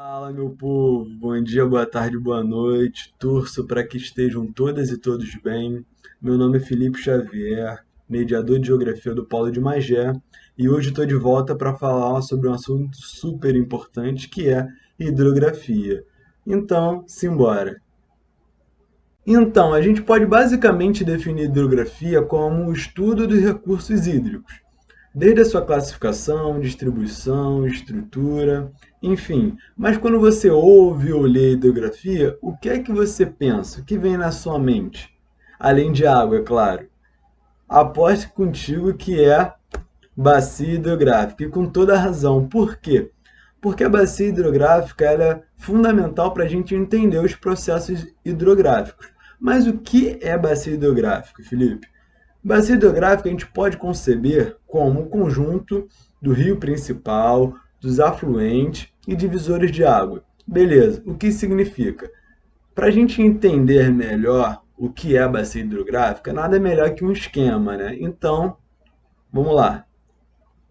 Fala, meu povo, bom dia, boa tarde, boa noite. Torço para que estejam todas e todos bem. Meu nome é Felipe Xavier, mediador de Geografia do Polo de Magé, e hoje estou de volta para falar sobre um assunto super importante que é hidrografia. Então, simbora. Então, a gente pode basicamente definir hidrografia como o estudo dos recursos hídricos, desde a sua classificação, distribuição, estrutura, enfim. Mas quando você ouve ou lê hidrografia, o que é que você pensa? O que vem na sua mente? Além de água, é claro. Aposto contigo que é bacia hidrográfica, e com toda a razão. Por quê? Porque a bacia hidrográfica ela é fundamental para a gente entender os processos hidrográficos. Mas o que é bacia hidrográfica, Felipe? Bacia hidrográfica a gente pode conceber como o conjunto do rio principal, dos afluentes e divisores de água. Beleza, o que significa? Para a gente entender melhor o que é a bacia hidrográfica, nada melhor que um esquema, né? Então, vamos lá.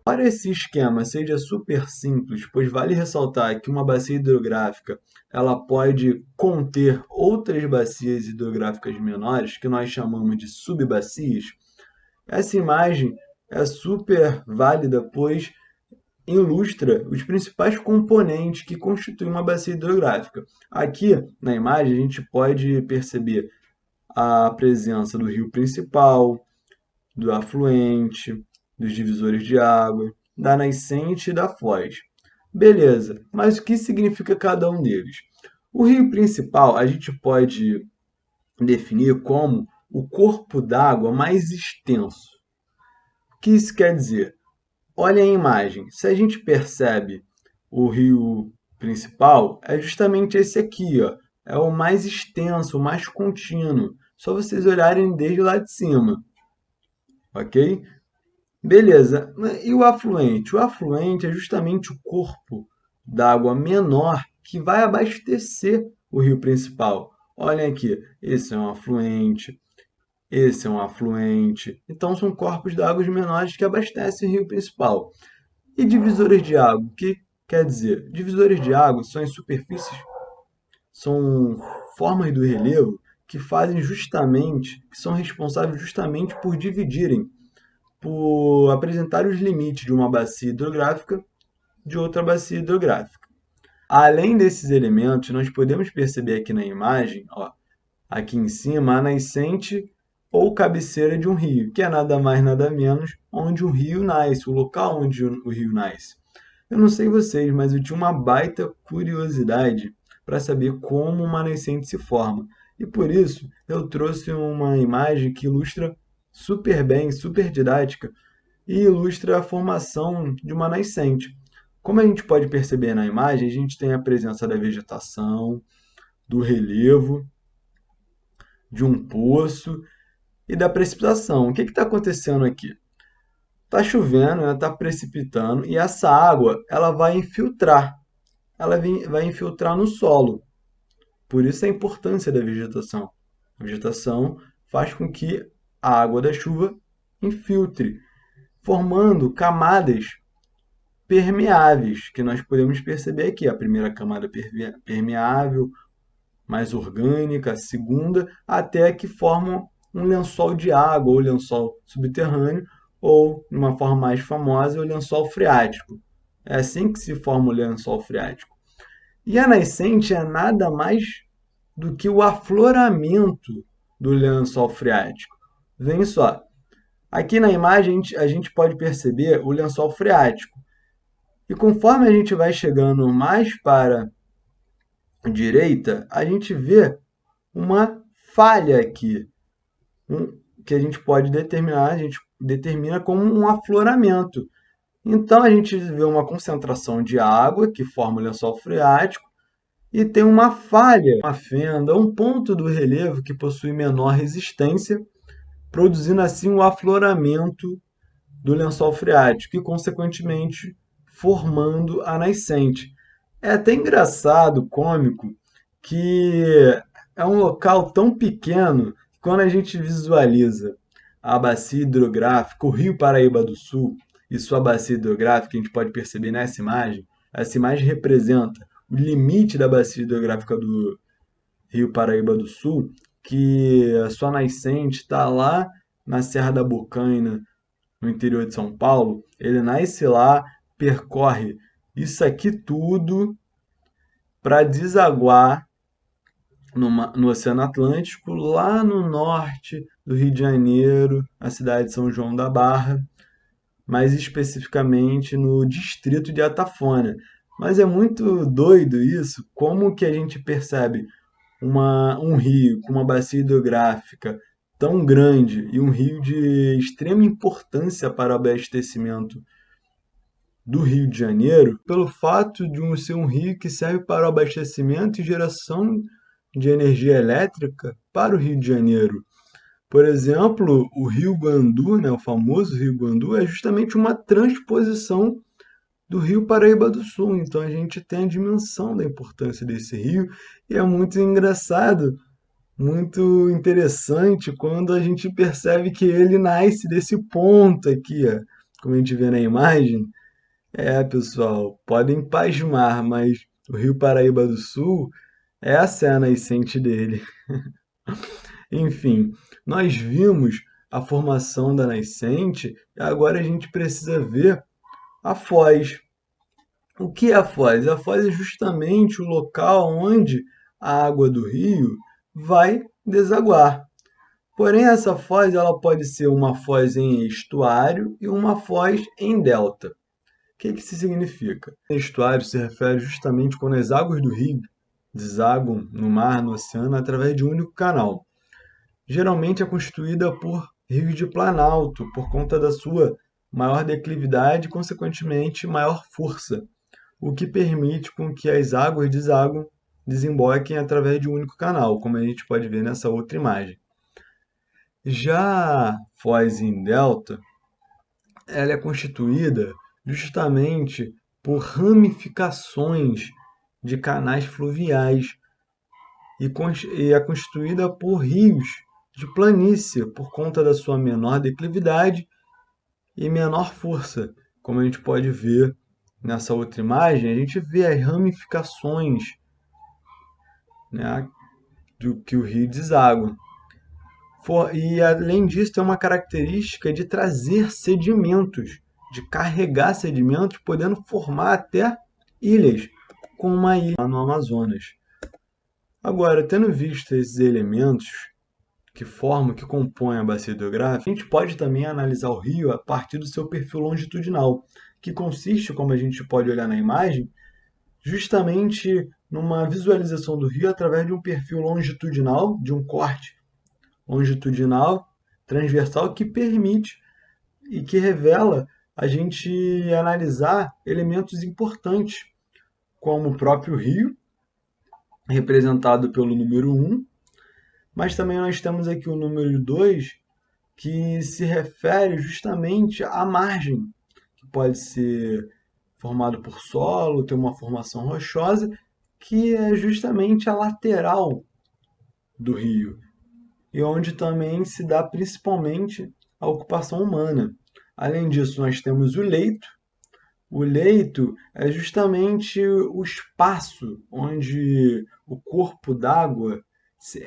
Embora esse esquema seja super simples, pois vale ressaltar que uma bacia hidrográfica ela pode conter outras bacias hidrográficas menores, que nós chamamos de subbacias. Essa imagem é super válida, pois ilustra os principais componentes que constituem uma bacia hidrográfica. Aqui na imagem a gente pode perceber a presença do rio principal, do afluente, dos divisores de água, da nascente e da foz. Beleza, mas o que significa cada um deles? O rio principal a gente pode definir como o corpo d'água mais extenso. O que isso quer dizer? Olha a imagem. Se a gente percebe o rio principal, é justamente esse aqui, ó. É o mais extenso, o mais contínuo. Só vocês olharem desde lá de cima, ok? Beleza. E o afluente? O afluente é justamente o corpo d'água menor que vai abastecer o rio principal. Olhem aqui, esse é um afluente, esse é um afluente. Então, são corpos d'água menores que abastecem o rio principal. E divisores de água, o que quer dizer? Divisores de água são as superfícies, são formas do relevo que fazem justamente, que são responsáveis justamente por dividirem, por apresentar os limites de uma bacia hidrográfica de outra bacia hidrográfica. Além desses elementos, nós podemos perceber aqui na imagem, ó, aqui em cima, a nascente ou cabeceira de um rio, que é nada mais nada menos onde o rio nasce, o local onde o rio nasce. Eu não sei vocês, mas eu tinha uma baita curiosidade para saber como uma nascente se forma. E por isso eu trouxe uma imagem que ilustra super bem, super didática, e ilustra a formação de uma nascente. Como a gente pode perceber na imagem, a gente tem a presença da vegetação, do relevo, de um poço e da precipitação. O que está acontecendo aqui? Está chovendo, está precipitando e essa água ela vai infiltrar, vai infiltrar no solo. Por isso a importância da vegetação. A vegetação faz com que a água da chuva infiltre, formando camadas permeáveis, que nós podemos perceber aqui. A primeira camada permeável, mais orgânica, a segunda, até que formam um lençol de água, ou lençol subterrâneo, ou, de uma forma mais famosa, o lençol freático. É assim que se forma o lençol freático. E a nascente é nada mais do que o afloramento do lençol freático. Vem só, aqui na imagem a gente pode perceber o lençol freático. E conforme a gente vai chegando mais para a direita, a gente vê uma falha aqui, que a gente pode determinar, a gente determina como um afloramento. Então a gente vê uma concentração de água que forma o lençol freático e tem uma falha, uma fenda, um ponto do relevo que possui menor resistência, produzindo assim o afloramento do lençol freático e, consequentemente, formando a nascente. É até engraçado, cômico, que é um local tão pequeno que quando a gente visualiza a bacia hidrográfica, o Rio Paraíba do Sul e sua bacia hidrográfica, a gente pode perceber nessa imagem, essa imagem representa o limite da bacia hidrográfica do Rio Paraíba do Sul, que a sua nascente está lá na Serra da Bocaina, no interior de São Paulo. Ele nasce lá, percorre isso aqui tudo para desaguar no Oceano Atlântico, lá no norte do Rio de Janeiro, a cidade de São João da Barra, mais especificamente no distrito de Atafona. Mas é muito doido isso, como que a gente percebe um rio com uma bacia hidrográfica tão grande e um rio de extrema importância para o abastecimento do Rio de Janeiro, pelo fato de ser um rio que serve para o abastecimento e geração de energia elétrica para o Rio de Janeiro. Por exemplo, o Rio Guandu, né, o famoso Rio Guandu, é justamente uma transposição do Rio Paraíba do Sul. Então a gente tem a dimensão da importância desse rio e é muito engraçado, muito interessante quando a gente percebe que ele nasce desse ponto aqui, ó, como a gente vê na imagem. Pessoal, podem pasmar, mas o Rio Paraíba do Sul, essa é a nascente dele. Enfim, nós vimos a formação da nascente e agora a gente precisa ver a foz. O que é a foz? A foz é justamente o local onde a água do rio vai desaguar. Porém, essa foz ela pode ser uma foz em estuário e uma foz em delta. O que isso significa? Estuário se refere justamente quando as águas do rio desaguam no mar, no oceano, através de um único canal. Geralmente é constituída por rios de planalto, por conta da sua maior declividade e, consequentemente, maior força, o que permite com que as águas desemboquem através de um único canal, como a gente pode ver nessa outra imagem. Já a foz em delta, ela é constituída justamente por ramificações de canais fluviais e é constituída por rios de planície, por conta da sua menor declividade e menor força. Como a gente pode ver nessa outra imagem, a gente vê as ramificações, né, do que o rio deságua. E além disso, tem uma característica de trazer sedimentos, de carregar sedimentos, podendo formar até ilhas, como uma ilha no Amazonas. Agora, tendo visto esses elementos que compõem a bacia hidrográfica, a gente pode também analisar o rio a partir do seu perfil longitudinal, que consiste, como a gente pode olhar na imagem, justamente numa visualização do rio através de um perfil longitudinal, de um corte longitudinal, transversal, que permite e que revela a gente analisar elementos importantes, como o próprio rio, representado pelo número 1, mas também nós temos aqui o número 2, que se refere justamente à margem, que pode ser formado por solo, ter uma formação rochosa, que é justamente a lateral do rio, e onde também se dá principalmente a ocupação humana. Além disso, nós temos o leito. O leito é justamente o espaço onde o corpo d'água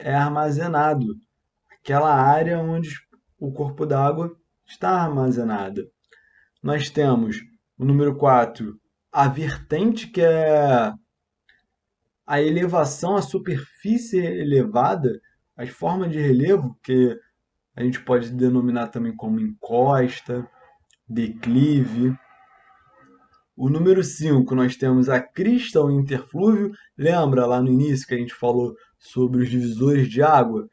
é armazenado, aquela área onde o corpo d'água está armazenada. Nós temos o número 4, a vertente, que é a elevação, a superfície elevada, as formas de relevo, que a gente pode denominar também como encosta, declive. O número 5, nós temos a crista ou interflúvio. Lembra lá no início que a gente falou sobre os divisores de água?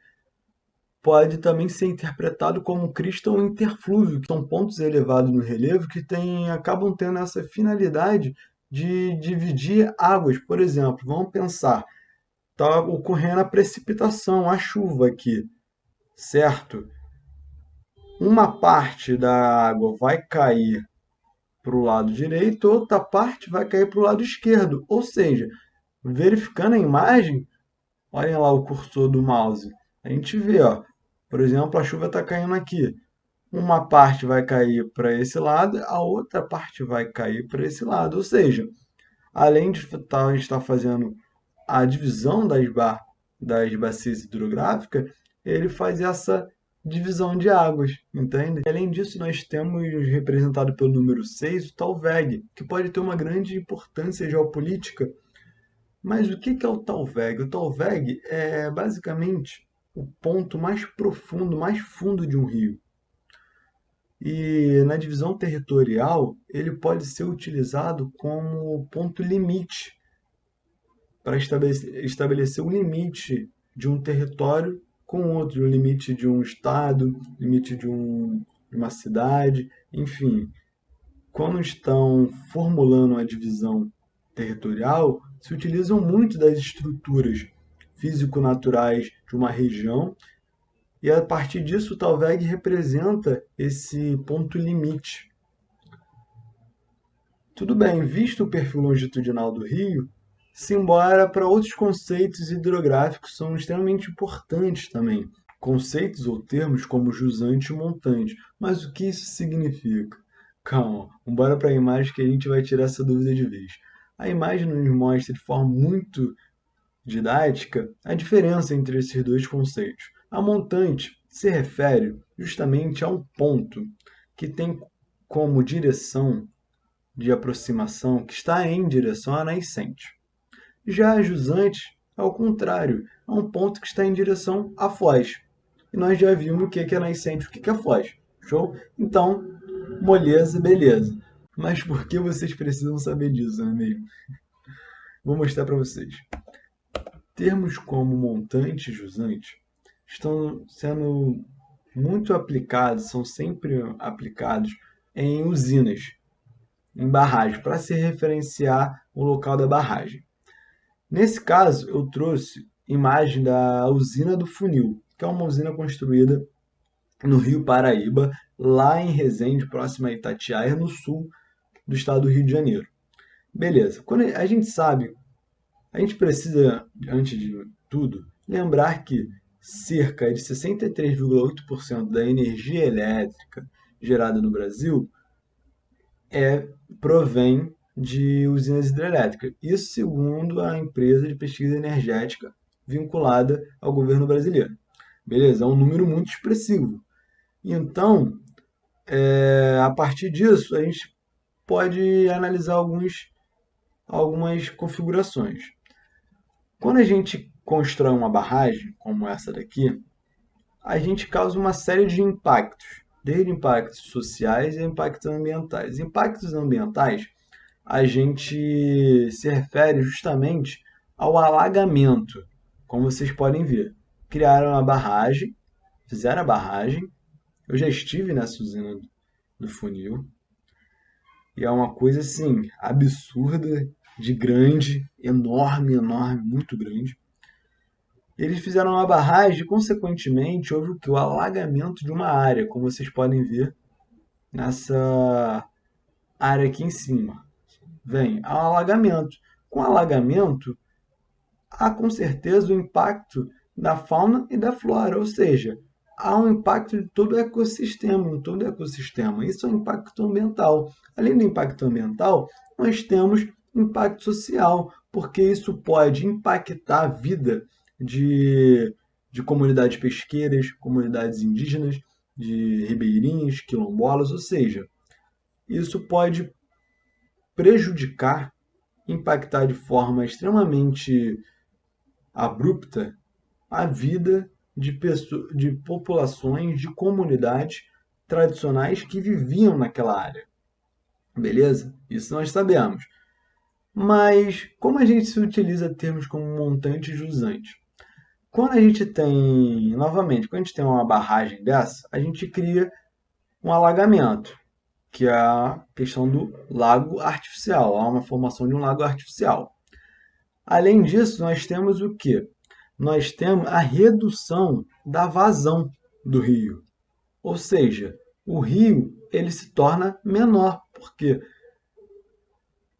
Pode também ser interpretado como crista ou interflúvio, que são pontos elevados no relevo que acabam tendo essa finalidade de dividir águas. Por exemplo, vamos pensar, está ocorrendo a precipitação, a chuva aqui, certo? Uma parte da água vai cair para o lado direito, outra parte vai cair para o lado esquerdo. Ou seja, verificando a imagem, olhem lá o cursor do mouse, a gente vê, ó, por exemplo, a chuva está caindo aqui. Uma parte vai cair para esse lado, a outra parte vai cair para esse lado. Ou seja, Além de estar fazendo a divisão das bacias hidrográficas, ele faz essa divisão de águas, entende? Além disso, nós temos representado pelo número 6 o Talveg, que pode ter uma grande importância geopolítica. Mas o que é o Talveg? O Talveg é basicamente o ponto mais profundo, mais fundo de um rio. E na divisão territorial, ele pode ser utilizado como ponto limite para estabelecer um limite de um território com outro, o limite de um estado, limite de uma cidade, enfim. Quando estão formulando a divisão territorial, se utilizam muito das estruturas físico-naturais de uma região e a partir disso o Talveg representa esse ponto limite. Tudo bem, visto o perfil longitudinal do rio, simbora para outros conceitos hidrográficos são extremamente importantes também. Conceitos ou termos como jusante e montante. Mas o que isso significa? Calma, vamos para a imagem que a gente vai tirar essa dúvida de vez. A imagem nos mostra de forma muito didática a diferença entre esses dois conceitos. A montante se refere justamente a um ponto que tem como direção de aproximação que está em direção à nascente. Já a jusante, ao contrário, é um ponto que está em direção à foz. E nós já vimos o que é nascente e o que é foz. Show? Então, moleza, beleza. Mas por que vocês precisam saber disso, não é mesmo? Vou mostrar para vocês. Termos como montante e jusante estão sendo muito aplicados, são sempre aplicados em usinas, em barragem, para se referenciar o local da barragem. Nesse caso, eu trouxe imagem da usina do Funil, que é uma usina construída no Rio Paraíba, lá em Resende, próximo a Itatiaia, no sul do estado do Rio de Janeiro. Beleza, quando a gente sabe, a gente precisa, antes de tudo, lembrar que cerca de 63,8% da energia elétrica gerada no Brasil provém de usinas hidrelétricas. Isso segundo a empresa de pesquisa energética vinculada ao governo brasileiro. Beleza? É um número muito expressivo. Então, a partir disso, a gente pode analisar algumas configurações. Quando a gente constrói uma barragem, como essa daqui, a gente causa uma série de impactos, desde impactos sociais e impactos ambientais. Impactos ambientais, a gente se refere justamente ao alagamento, como vocês podem ver. Criaram uma barragem, fizeram a barragem, eu já estive nessa usina do Funil, e é uma coisa assim, absurda, de grande, enorme, enorme, muito grande. Eles fizeram uma barragem e, consequentemente, houve o que? O alagamento de uma área, como vocês podem ver nessa área aqui em cima. Vem ao alagamento. Com alagamento, há com certeza o impacto da fauna e da flora, ou seja, há um impacto de todo o ecossistema, em todo o ecossistema. Isso é um impacto ambiental. Além do impacto ambiental, nós temos impacto social, porque isso pode impactar a vida de comunidades pesqueiras, comunidades indígenas, de ribeirinhas, quilombolas, ou seja, isso pode prejudicar, impactar de forma extremamente abrupta a vida de populações, de comunidades tradicionais que viviam naquela área. Beleza? Isso nós sabemos. Mas como a gente se utiliza termos como montante e jusante? Quando a gente tem, novamente, quando a gente tem uma barragem dessa, a gente cria um alagamento, que é a questão do lago artificial, há uma formação de um lago artificial. Além disso, nós temos o quê? Nós temos a redução da vazão do rio. Ou seja, o rio ele se torna menor, porque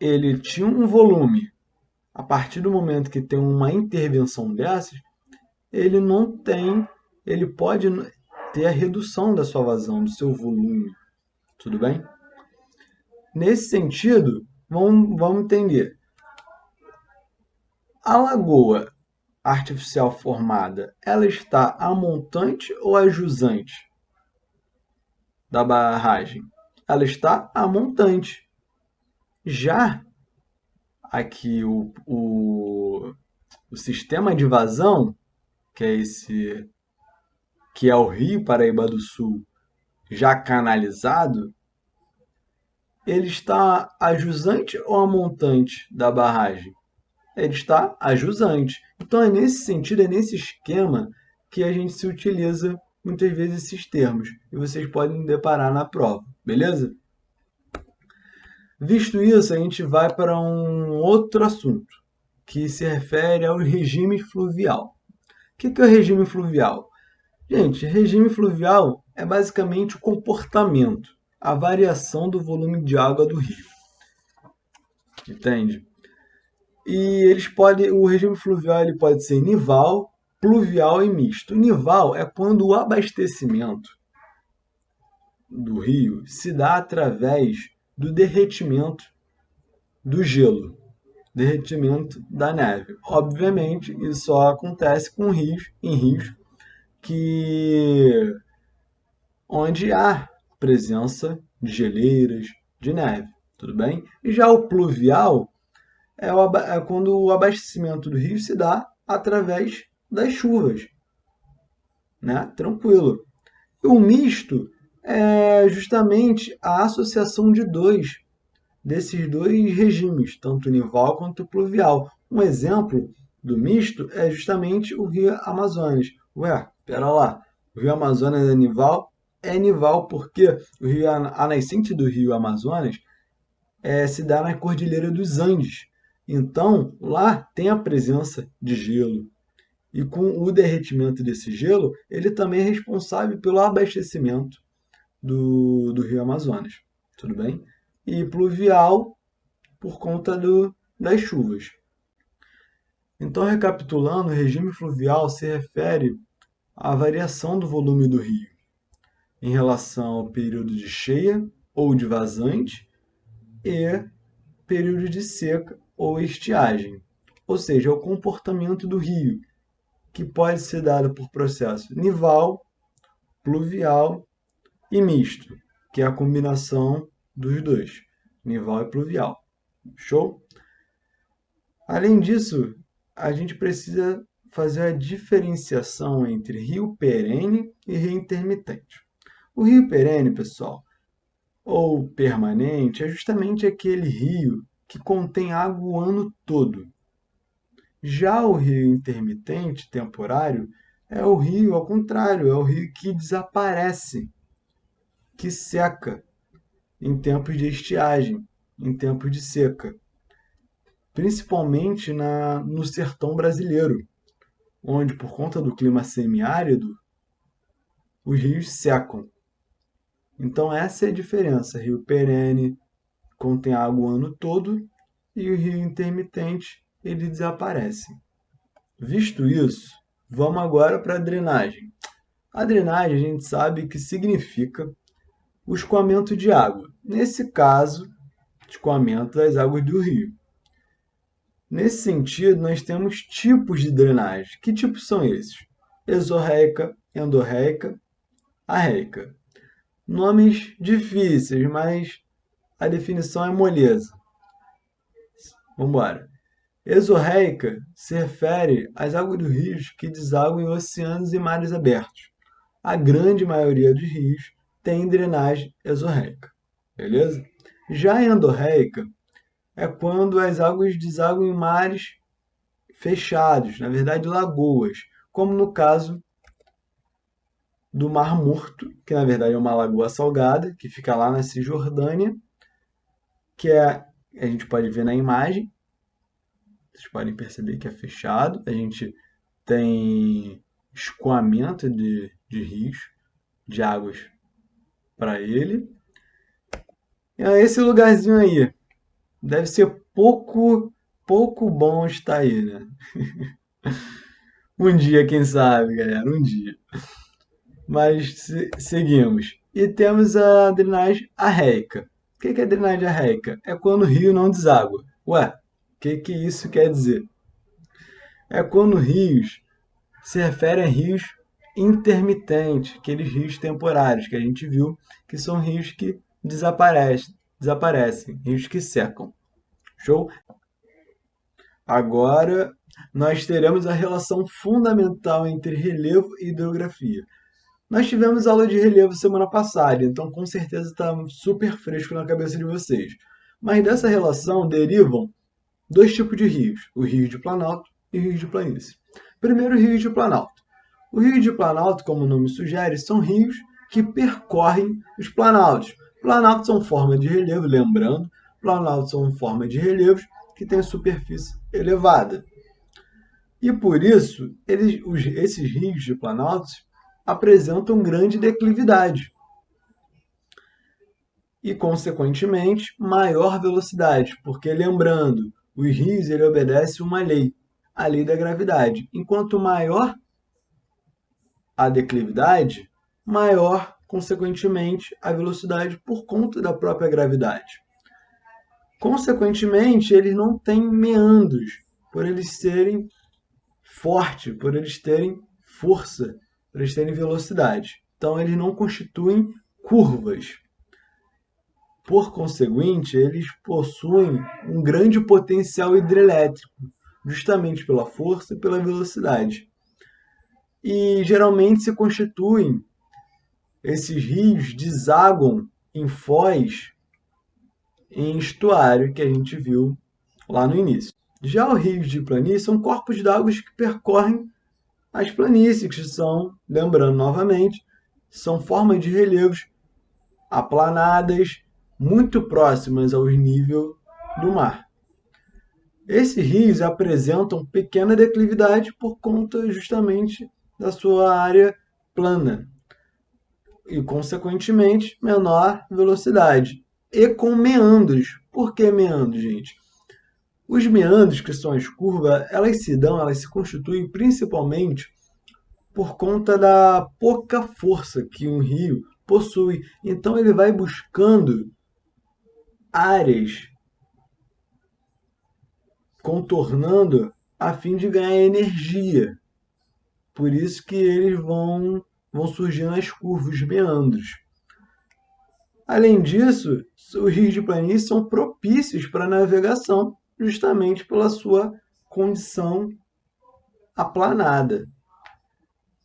ele tinha um volume. A partir do momento que tem uma intervenção dessas, ele não tem, ele pode ter a redução da sua vazão, do seu volume. Tudo bem? Nesse sentido, vamos entender. A lagoa artificial formada, ela está a montante ou a jusante da barragem? Ela está a montante. Já aqui o sistema de vazão, que é esse, que é o Rio Paraíba do Sul, já canalizado, ele está a jusante ou a montante da barragem? Ele está a jusante. Então é nesse sentido, é nesse esquema que a gente se utiliza muitas vezes esses termos. E vocês podem deparar na prova, beleza? Visto isso, a gente vai para um outro assunto, que se refere ao regime fluvial. O que é o regime fluvial? Gente, regime fluvial é basicamente o comportamento, a variação do volume de água do rio. Entende? E o regime fluvial ele pode ser nival, pluvial e misto. O nival é quando o abastecimento do rio se dá através do derretimento do gelo, derretimento da neve. Obviamente, isso só acontece em rios que onde há presença de geleiras, de neve, tudo bem? E já o pluvial é quando o abastecimento do rio se dá através das chuvas, né? Tranquilo. E o misto é justamente a associação desses dois regimes, tanto o nival quanto o pluvial. Um exemplo do misto é justamente o rio Amazonas. Ué, pera lá, o rio Amazonas é nival? É nival porque a nascente do rio Amazonas se dá na Cordilheira dos Andes. Então, lá tem a presença de gelo. E com o derretimento desse gelo, ele também é responsável pelo abastecimento do rio Amazonas. Tudo bem? E pluvial por conta das chuvas. Então, recapitulando, o regime fluvial se refere à variação do volume do rio em relação ao período de cheia ou de vazante e período de seca ou estiagem. Ou seja, é o comportamento do rio, que pode ser dado por processo nival, pluvial e misto, que é a combinação dos dois, nival e pluvial. Show? Além disso, a gente precisa fazer a diferenciação entre rio perene e rio intermitente. O rio perene, pessoal, ou permanente, é justamente aquele rio que contém água o ano todo. Já o rio intermitente, temporário, é o rio ao contrário, é o rio que desaparece, que seca em tempos de estiagem, em tempos de seca, principalmente no sertão brasileiro, onde, por conta do clima semiárido, os rios secam. Então, essa é a diferença. Rio perene contém água o ano todo e o rio intermitente ele desaparece. Visto isso, vamos agora para a drenagem. A drenagem a gente sabe que significa o escoamento de água. Nesse caso, escoamento das águas do rio. Nesse sentido, nós temos tipos de drenagem. Que tipos são esses? Exorreica, endorreica, arreica. Nomes difíceis, mas a definição é moleza. Vamos embora. Exorreica se refere às águas dos rios que desaguam em oceanos e mares abertos. A grande maioria dos rios tem drenagem exorreica. Beleza? Já a endorreica é quando as águas desaguam em mares fechados, na verdade lagoas, como no caso do Mar Morto, que na verdade é uma lagoa salgada, que fica lá na Cisjordânia, a gente pode ver na imagem, vocês podem perceber que é fechado, a gente tem escoamento de rios, de águas para ele. E esse lugarzinho aí deve ser pouco bom estar aí, né? Um dia, quem sabe, galera, um dia. Mas seguimos. E temos a drenagem arreica. O que é a drenagem arreica? É quando o rio não deságua. Ué, o que isso quer dizer? é quando rios se refere a rios intermitentes, aqueles rios temporários que a gente viu, que são rios que desaparecem, rios que secam. Show? Agora nós teremos a relação fundamental entre relevo e hidrografia. Nós tivemos aula de relevo semana passada, então com certeza está super fresco na cabeça de vocês. Mas dessa relação derivam dois tipos de rios, o rio de Planalto e o rio de Planície. Primeiro, o rio de Planalto. O rio de Planalto, como o nome sugere, são rios que percorrem os planaltos. Planaltos são forma de relevo, lembrando, planaltos são forma de relevos que têm superfície elevada. E por isso, esses rios de planaltos apresentam grande declividade e, consequentemente, maior velocidade, porque, lembrando, os rios obedecem uma lei, a lei da gravidade. Enquanto maior a declividade, maior, consequentemente, a velocidade por conta da própria gravidade. Consequentemente, eles não têm meandros, por eles serem fortes, por eles terem força, por eles terem velocidade. Então, eles não constituem curvas. Por conseguinte, eles possuem um grande potencial hidrelétrico, justamente pela força e pela velocidade. E geralmente se constituem, esses rios desaguam em foz, em estuário, que a gente viu lá no início. Já os rios de planície são corpos d'água que percorrem as planícies, que são, lembrando novamente, são formas de relevos aplanadas, muito próximas ao nível do mar. Esses rios apresentam pequena declividade por conta justamente da sua área plana e, consequentemente, menor velocidade. E com meandros. Por que meandros, gente? Os meandros, que são as curvas, elas se constituem principalmente por conta da pouca força que um rio possui. Então ele vai buscando áreas contornando a fim de ganhar energia. Por isso que eles vão surgindo as curvas, os meandros. Além disso, os rios de planície são propícios para a navegação, justamente pela sua condição aplanada.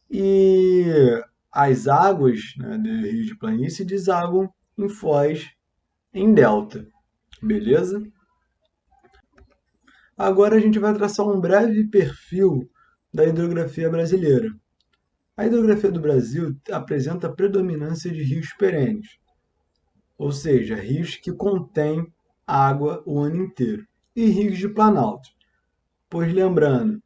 E as águas, né, do rio de planície desaguam em foz em delta. Beleza? Agora a gente vai traçar um breve perfil da hidrografia brasileira. A hidrografia do Brasil apresenta a predominância de rios perenes, ou seja, rios que contêm água o ano inteiro, e rios de planalto. Pois lembrando,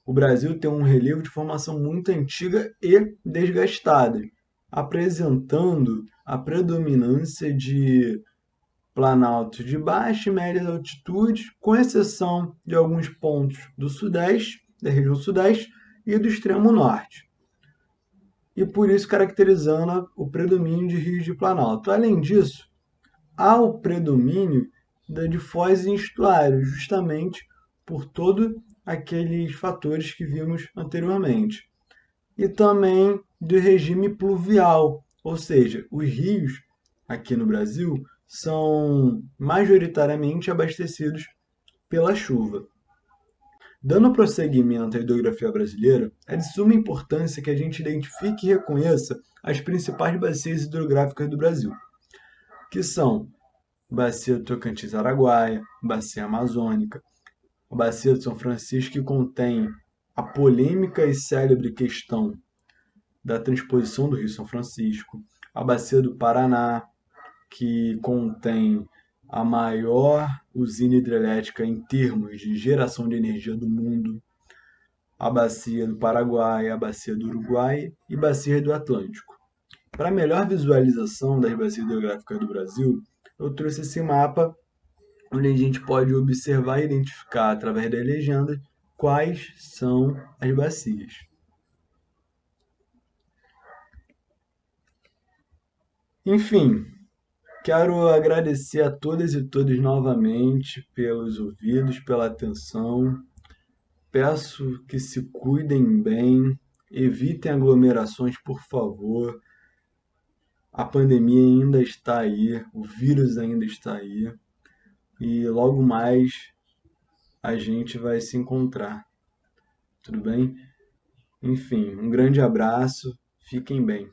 o Brasil tem um relevo de formação muito antiga e desgastada, apresentando a predominância de planaltos de baixa e média altitude, com exceção de alguns pontos do sudeste, da região sudeste e do extremo norte. E por isso caracterizando o predomínio de rios de planalto. Além disso, há o predomínio de foz em estuário, justamente por todos aqueles fatores que vimos anteriormente. E também do regime pluvial, ou seja, os rios aqui no Brasil são majoritariamente abastecidos pela chuva. Dando prosseguimento à hidrografia brasileira, é de suma importância que a gente identifique e reconheça as principais bacias hidrográficas do Brasil, que são a Bacia do Tocantins-Araguaia, Bacia Amazônica, a Bacia do São Francisco, que contém a polêmica e célebre questão da transposição do Rio São Francisco, a Bacia do Paraná, que contém a maior usina hidrelétrica em termos de geração de energia do mundo, a Bacia do Paraguai, a Bacia do Uruguai e a Bacia do Atlântico. Para melhor visualização das bacias hidrográficas do Brasil, eu trouxe esse mapa onde a gente pode observar e identificar, através da legenda, quais são as bacias. Enfim, quero agradecer a todas e todos novamente pelos ouvidos, pela atenção, Peço que se cuidem bem, evitem aglomerações, por favor. A pandemia ainda está aí, o vírus ainda está aí, e logo mais a gente vai se encontrar, tudo bem? Enfim, um grande abraço, fiquem bem.